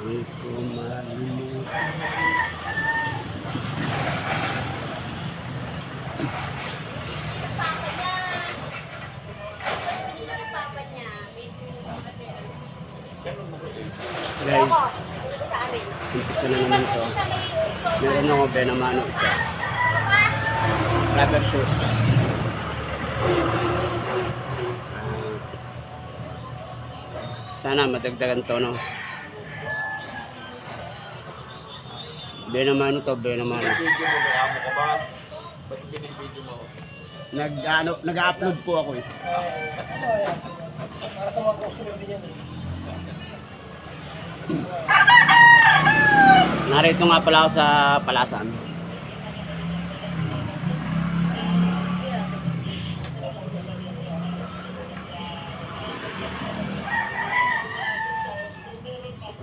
Hindi ko malilimutan. Papa niya. Pinili ng papa niya. Guys, Sa amin. umpisa na naman to. Sa may sofa. Meron ako Benamano isa. Rubber shoes. Sana madagdagan to, no? Benamano to, Benamano. Video mo, may amo ka ba? Ba't binibideo mo? Nag-upload po ako eh. Para sa mga customer din yan. Narito nga pala ako sa Palasan.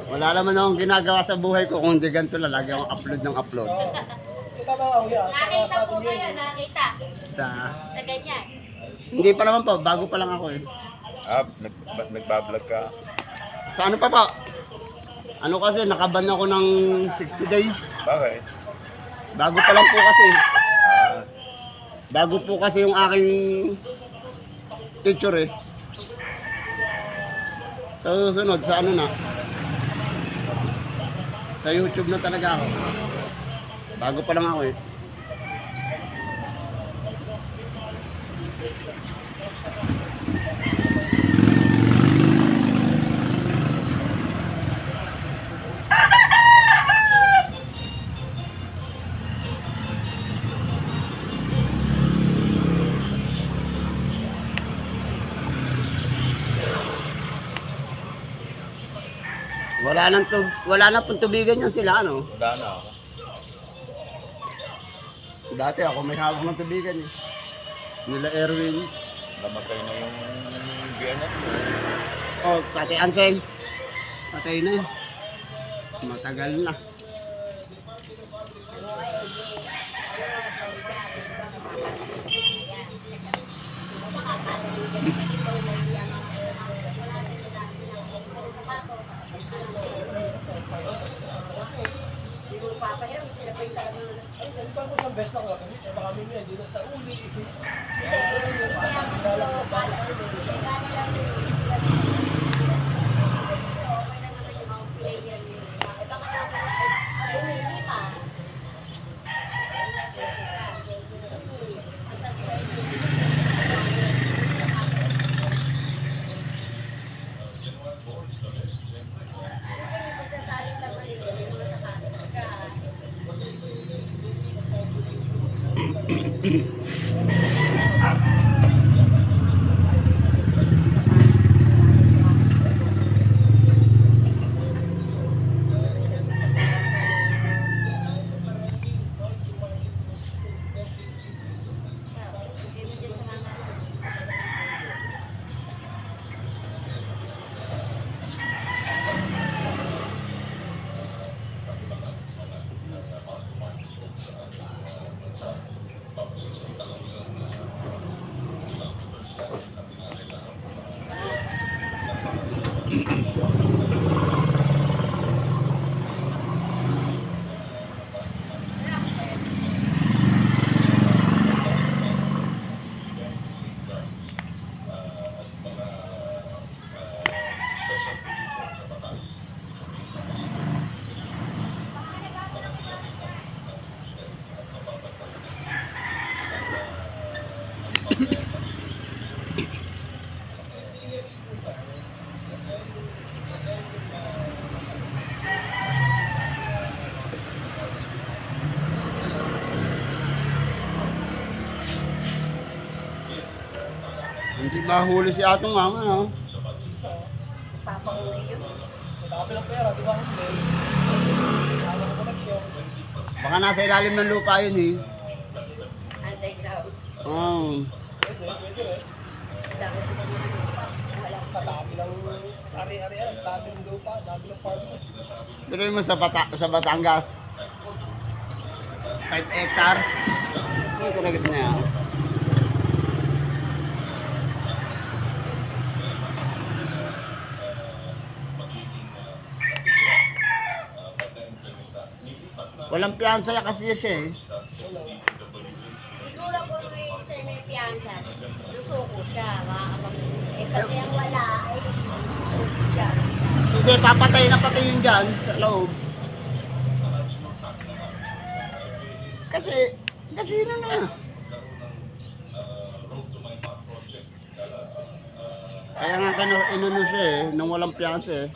Wala naman akong ginagawa sa buhay ko kung di ganito lang. Lagi akong upload ng upload. Kita ba ako yan? Nakita po kayo, nakita. Sa... Sa ganyan. Hindi pa naman po, bago pa lang ako eh. Nagbablog ka? Sa ano pa pa? Ano kasi, nakaban ako ng 60 days. Bakit? Bago pa lang po kasi. Ah, Bago po kasi yung aking picture eh. Sa susunod, sa ano na? Sa YouTube na talaga ako. Bago pa lang ako eh. Wala nang pong tubigan yan sila ano. wala na ako. Dati ako may hawak ng tubigan eh. Nila Erwin. Namatay na yung biyanan mo. Oh, Tati Ansel. Patay na yun. Matagal na. Ito po yung best na kagamit. Baka may may dito sa uli. Hindi mahuli si Atong Mama, no? Papahuli yun. Sa dami ng pera, di ba? Sama ng koneksyon. Baka nasa ilalim ng lupa yun eh. Underground. Oh. Pwede rin. Dami ko naman. Wala Sa dami ng ari-arian, dami ng lupa, dami ng farm. Pero mo sa Batangas. 5 hectares. Ano talaga sa niya? Walang piyansa kasi siya eh. Siguro kung may piyansa, susuko siya, makakapag- Eh, pati ang wala, ay siya. Hindi, papatay na pati yun dyan sa loob. Kasi ano na. Kaya nga inano siya eh, nung walang piyansa eh.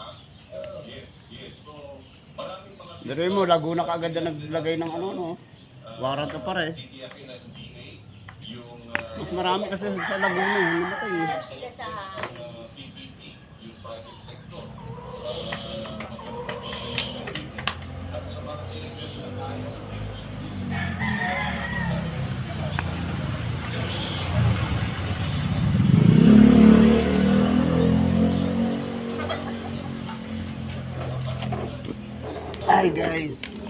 Dari mo, Laguna ka agad na naglagay ng ano no. Warrant of arrest. Mas marami kasi sa Laguna eh, namatay eh. Lahat sila sa Hi guys,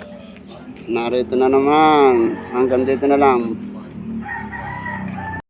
narito na naman, hanggang dito na lang.